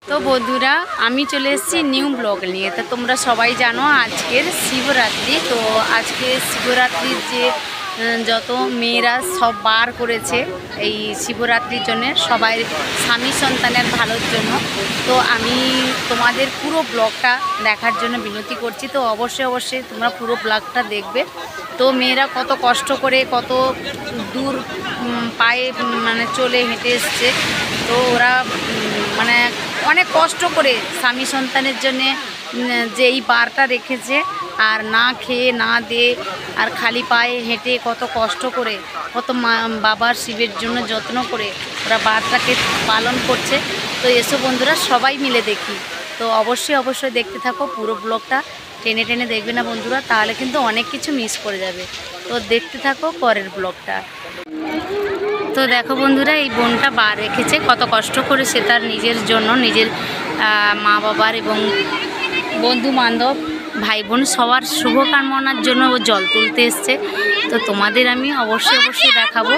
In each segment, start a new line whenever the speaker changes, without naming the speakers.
তো বন্ধুরা আমি চলে এসেছি নিউ ব্লগ নিয়ে। তো তোমরা সবাই জানো আজকের শিবরাত্রি। তো আজকে শিবরাত্রির যে যত মেয়েরা সব বার করেছে এই শিবরাত্রির জন্য, সবাই স্বামী সন্তানের ভালোর জন্য। তো আমি তোমাদের পুরো ব্লগটা দেখার জন্য বিনতি করছি। তো অবশ্যই তোমরা পুরো ব্লগটা দেখবে। তো মেয়েরা কত কষ্ট করে কত দূর পায়ে মানে চলে হেঁটে এসছে। তো ওরা মানে অনেক কষ্ট করে স্বামী সন্তানের জন্যে যে এই বারটা রেখেছে, আর না খেয়ে না দিয়ে আর খালি পায়ে হেঁটে কত কষ্ট করে কত বাবার শিবের জন্য যত্ন করে ওরা বারটাকে পালন করছে। তো এসো বন্ধুরা সবাই মিলে দেখি। তো অবশ্যই দেখতে থাকো পুরো ব্লগটা, টেনে দেখবে না বন্ধুরা, তাহলে কিন্তু অনেক কিছু মিস করে যাবে। তো দেখতে থাকো পরের ব্লগটা। তো দেখো বন্ধুরা এই বোনটা বার রেখেছে, কত কষ্ট করে সে তার নিজের জন্য, নিজের মা বাবার এবং বন্ধু বান্ধব ভাই বোন সবার শুভকামনার জন্য ও জল তুলতে এসছে। তো তোমাদের আমি অবশ্যই দেখাবো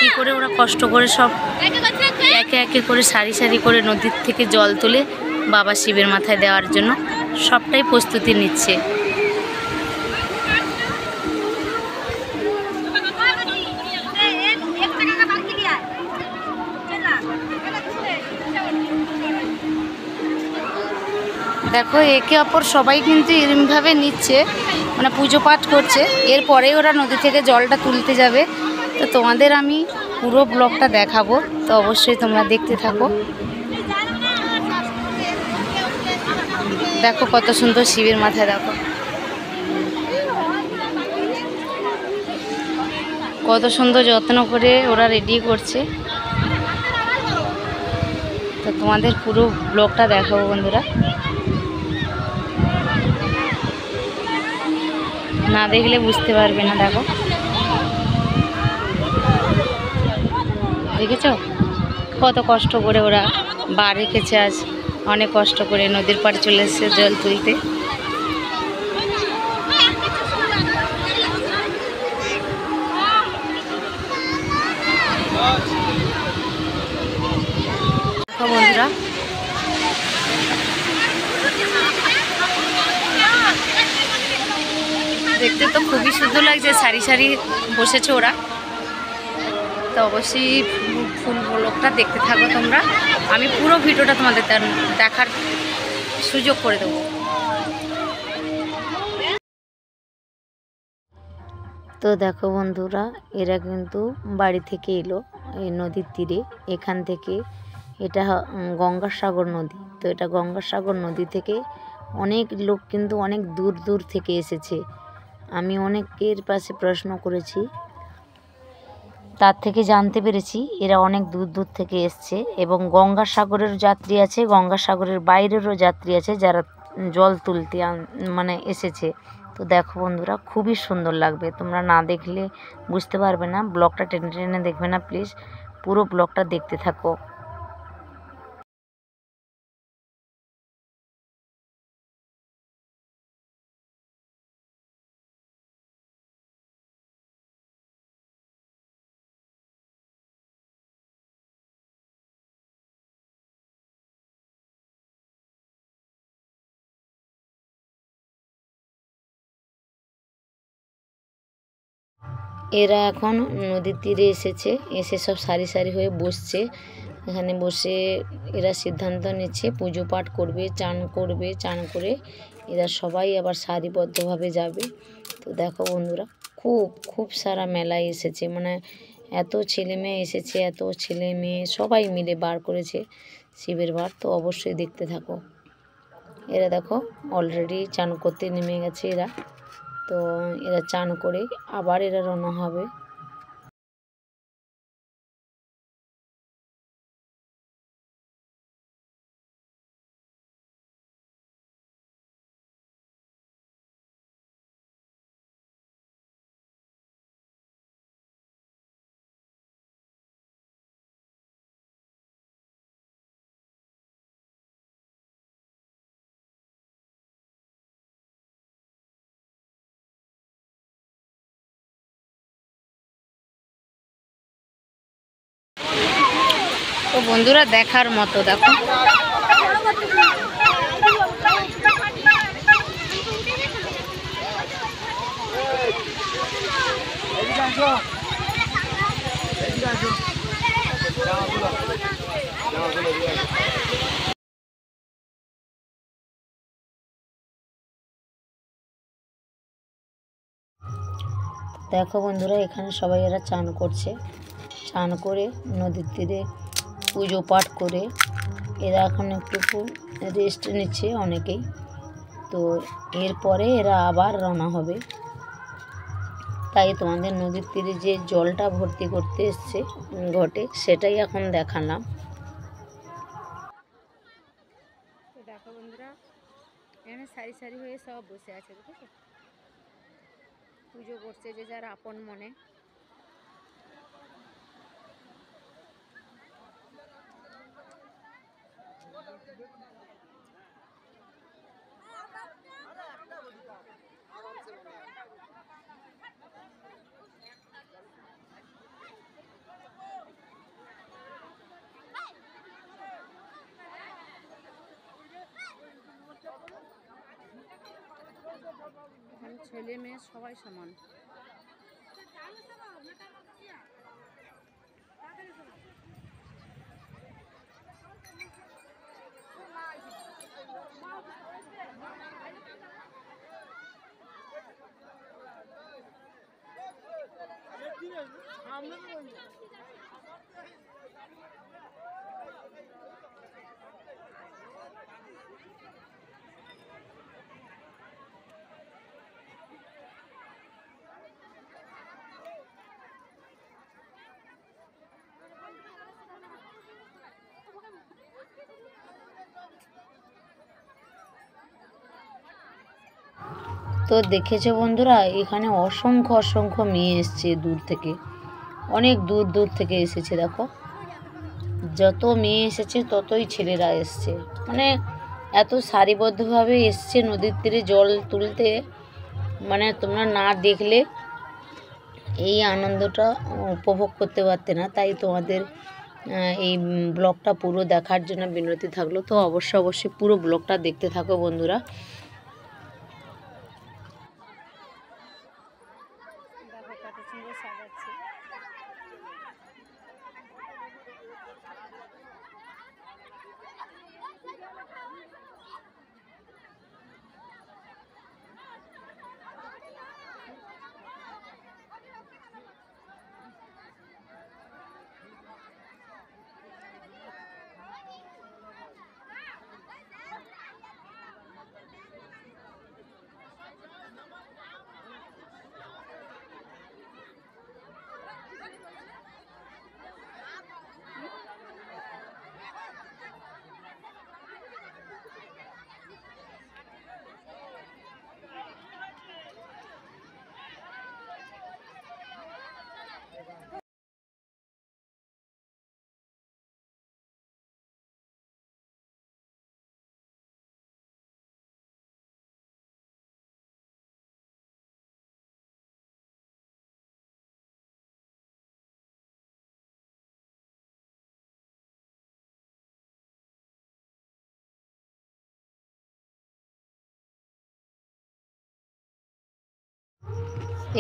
কী করে ওরা কষ্ট করে সব একে করে সারি করে নদীর থেকে জল তুলে বাবা শিবের মাথায় দেওয়ার জন্য সবটাই প্রস্তুতি নিচ্ছে। দেখো একে অপর সবাই কিন্তু এরমভাবে নিচ্ছে, মানে পুজো পাঠ করছে। এরপরেই ওরা নদী থেকে জলটা তুলতে যাবে। তো তোমাদের আমি পুরো ব্লগটা দেখাবো, তো অবশ্যই তোমরা দেখতে থাকো। দেখো কত সুন্দর শিবের মাথায়, দেখো কত সুন্দর যত্ন করে ওরা রেডি করছে। তো তোমাদের পুরো ব্লগটা দেখাবো বন্ধুরা, না দেখলে বুঝতে পারবে না। দেখো দেখেছো কত কষ্ট করে ওরা বার রেখেছে, আজ অনেক কষ্ট করে নদীর পাড়ে চলে এসেছে জল তুলতে। বন্ধুরা দেখতে তো খুবই সুন্দর লাগছে, সারি বসেছে ওরা। তো অবশ্যই ফুল ব্লগটা দেখতে থাকো তোমরা, আমি পুরো ভিডিওটা তোমাদের দেখার সুযোগ করে দেবো। তো দেখো বন্ধুরা এরা কিন্তু বাড়ি থেকে এলো এই নদীর তীরে, এখান থেকে এটা গঙ্গাসাগর নদী। তো এটা গঙ্গাসাগর নদী থেকে অনেক লোক কিন্তু অনেক দূর থেকে এসেছে। আমি অনেকের পাশে প্রশ্ন করেছি, তার থেকে জানতে পেরেছি এরা অনেক দূর থেকে এসছে। এবং গঙ্গাসাগরের যাত্রী আছে, গঙ্গাসাগরের বাইরেরও যাত্রী আছে যারা জল তুলতে মানে এসেছে। তো দেখো বন্ধুরা খুবই সুন্দর লাগবে, তোমরা না দেখলে বুঝতে পারবে না। ব্লগটা টেনে দেখবে না প্লিজ, পুরো ব্লগটা দেখতে থাকো। এরা এখন নদীর তীরে এসেছে, এসে সব সারি হয়ে বসছে। এখানে বসে এরা সিদ্ধান্ত নিচ্ছে পুজো পাঠ করবে, চান করে এরা সবাই আবার সারিবদ্ধভাবে যাবে। তো দেখো বন্ধুরা খুব সারা মেলায় এসেছে, মানে এত ছেলে মেয়ে এসেছে, এত ছেলে মেয়ে সবাই মিলে বার করেছে শিবের বার। তো অবশ্যই দেখতে থাকো। এরা দেখো অলরেডি চান করতে নেমে গেছে এরা। তো এরা চান করে আবার এরা রওনা হবে। তো বন্ধুরা দেখার মতো, দেখো দেখো বন্ধুরা, এখানে সবাই এরা চান করছে। চান করে নদীর তীরে পুজো পাঠ করে এরা এখন একটু রেস্ট নিচ্ছে অনেকেই। তো এরপরে এরা আবার রওনা হবে। তাই তোমাদের নদীর তীরে যে জলটা ভর্তি করতে এসছে ঘটে, সেটাই এখন দেখালাম। তো দেখো বন্ধুরা, এখানে সারি সারি হয়ে সব বসে আছে, দেখেছো? পুজো করছে যে যার আপন মনে। এখানে ছেলে মেয়ে সবাই সমান। তো দেখেছো বন্ধুরা, এখানে অসংখ্য অসংখ্য মেয়ে এসছে দূর থেকে, অনেক দূর দূর থেকে এসেছে। দেখো, যত মেয়ে এসেছে ততই ছেলেরা এসছে, মানে এত সারিবদ্ধভাবে এসছে নদীর তীরে জল তুলতে, মানে তোমরা না দেখলে এই আনন্দটা উপভোগ করতে পারতে না। তাই তোমাদের এই ব্লগটা পুরো দেখার জন্য বিনতি থাকলো। তো অবশ্যই পুরো ব্লগটা দেখতে থাকো বন্ধুরা।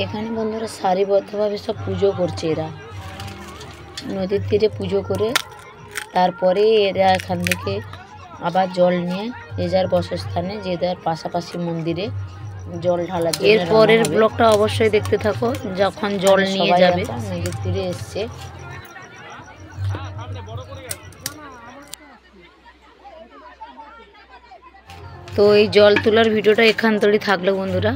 এখানে বন্ধুরা সারিবদ্ধভাবে সব পুজো করছে। এরা নদীর তীরে পুজো করে তারপরে এরা এখান থেকে আবার জল নিয়ে যে যার বসস্থানে, যে যার পাশাপাশি মন্দিরে জল ঢালা। এরপরের ব্লগটা অবশ্যই দেখতে থাকো, যখন জল নিয়ে যাবে। নদীর তীরে এসছে। তো এই জল তোলার ভিডিওটা এখান থেকে থাকলো বন্ধুরা।